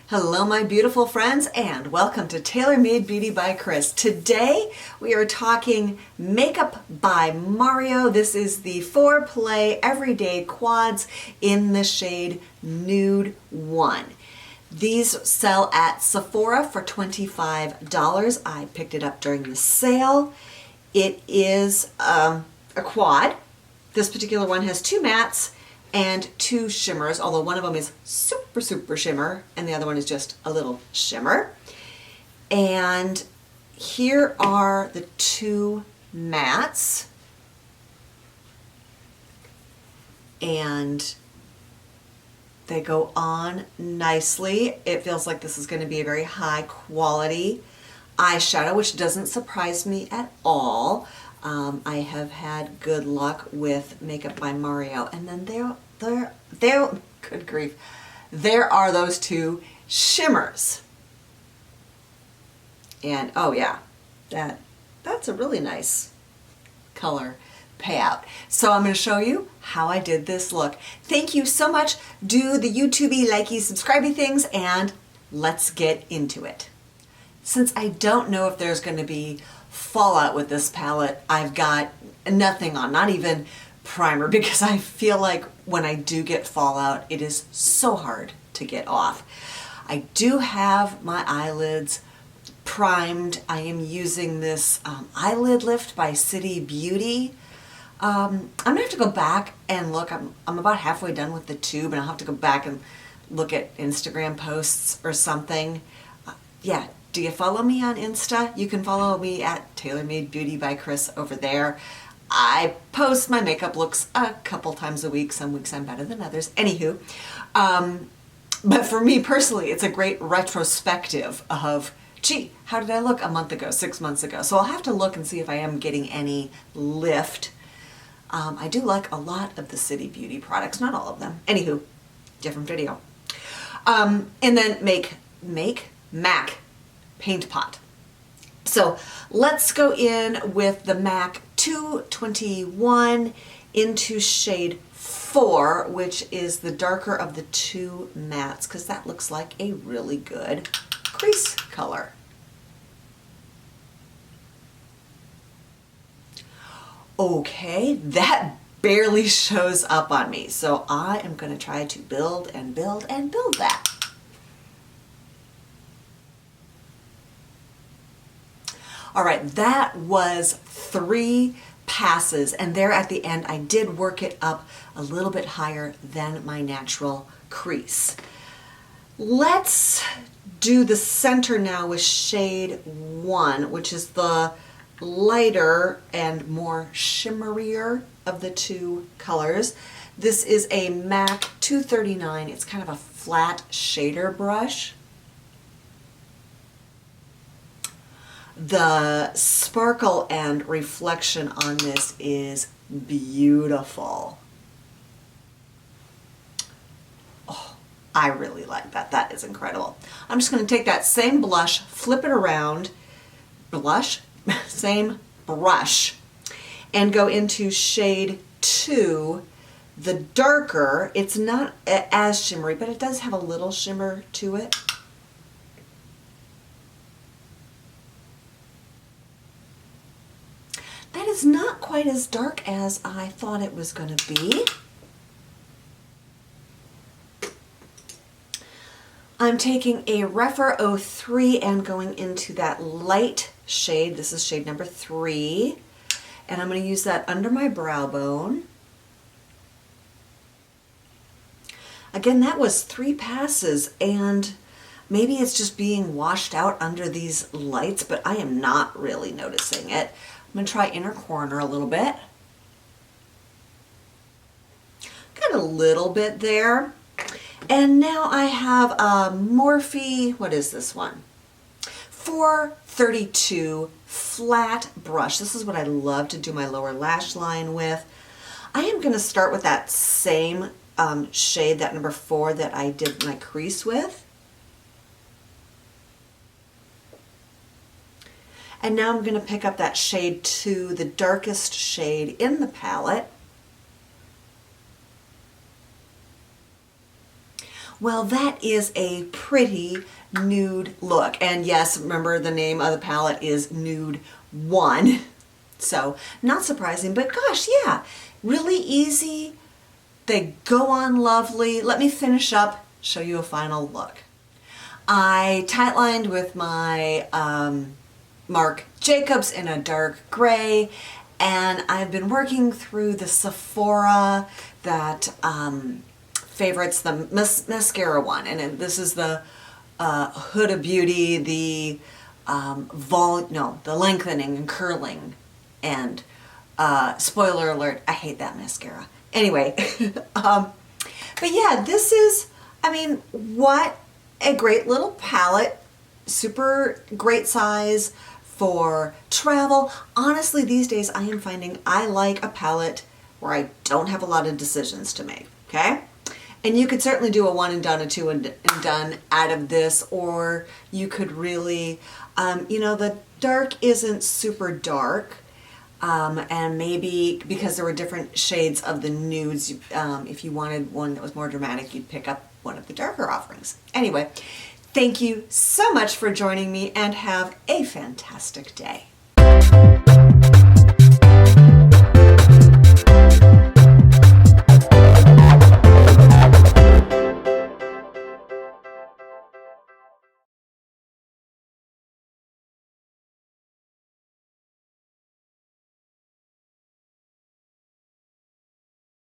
Hello my beautiful friends and welcome to Tailor Made Beauty by Kris. Today we are talking makeup by Mario. This is the 4Play Everyday Quads in the shade Nude 1. These sell at Sephora for $25. I picked it up during the sale. It is a quad. This particular one has two mattes and two shimmers, although one of them is super shimmer and the other one is just a little shimmer. And here are the two mattes, and they go on nicely. It feels like this is going to be a very high quality eyeshadow, which doesn't surprise me at all. I have had good luck with Makeup by Mario. And then there, good grief, there are those two shimmers. And oh yeah, that's a really nice color payout. So I'm going to show you how I did this look. Thank you so much. Do the YouTubey, likey, subscribey things, and let's get into it. Since I don't know if there's going to be fallout with this palette, I've got nothing on, not even primer, because I feel like when I do get fallout, it is so hard to get off. I do have my eyelids primed. I am using this eyelid lift by City Beauty. I'm gonna have to go back and look. I'm about halfway done with the tube, and I'll have to go back and look at Instagram posts or something. Yeah. Do you follow me on Insta? You can follow me at Tailor Made Beauty by Kris over there. I post my makeup looks a couple times a week. Some weeks I'm better than others. Anywho, but for me personally, it's a great retrospective of, gee, how did I look a month ago, 6 months ago? So I'll have to look and see if I am getting any lift. I do like a lot of the City Beauty products, not all of them. Anywho, different video. And then MAC paint pot. So let's go in with the MAC 221 into shade 4, which is the darker of the two mattes, because that looks like a really good crease color. Okay, that barely shows up on me, so I am going to try to build and build and build that. All right, that was 3 passes, and there at the end I did work it up a little bit higher than my natural crease. Let's do the center now with shade 1, which is the lighter and more shimmerier of the two colors. This is a MAC 239. It's kind of a flat shader brush. The sparkle and reflection on this is beautiful. Oh, I really like that. That is incredible. I'm just going to take that same blush, flip it around, same brush, and go into shade 2, the darker. It's not as shimmery, but it does have a little shimmer to it. That is not quite as dark as I thought it was going to be. I'm taking a Rephr 03 and going into that light shade. This is shade number 3. And I'm going to use that under my brow bone. Again, that was 3 passes, and maybe it's just being washed out under these lights, but I am not really noticing it. I'm going to try inner corner a little bit. Got a little bit there. And now I have a Morphe, what is this one? 432 flat brush. This is what I love to do my lower lash line with. I am going to start with that same shade, that number 4 that I did my crease with. And now I'm going to pick up that shade 2, the darkest shade in the palette, Well, that is a pretty nude look. And yes, remember the name of the palette is Nude 1. So not surprising, but gosh, yeah, really easy. They go on lovely. Let me finish up, show you a final look. I tightlined with my Marc Jacobs in a dark gray, and I've been working through the Sephora that favorites the mascara one, and this is the Huda Beauty, the the lengthening and curling, and spoiler alert, I hate that mascara. Anyway, but yeah, this is, I mean, what a great little palette, super great size for travel. Honestly, these days I am finding I like a palette where I don't have a lot of decisions to make, okay? And you could certainly do a one and done, a two and done out of this, or you could really, you know, the dark isn't super dark, and maybe because there were different shades of the nudes, if you wanted one that was more dramatic, you'd pick up one of the darker offerings. Anyway, thank you so much for joining me, and have a fantastic day.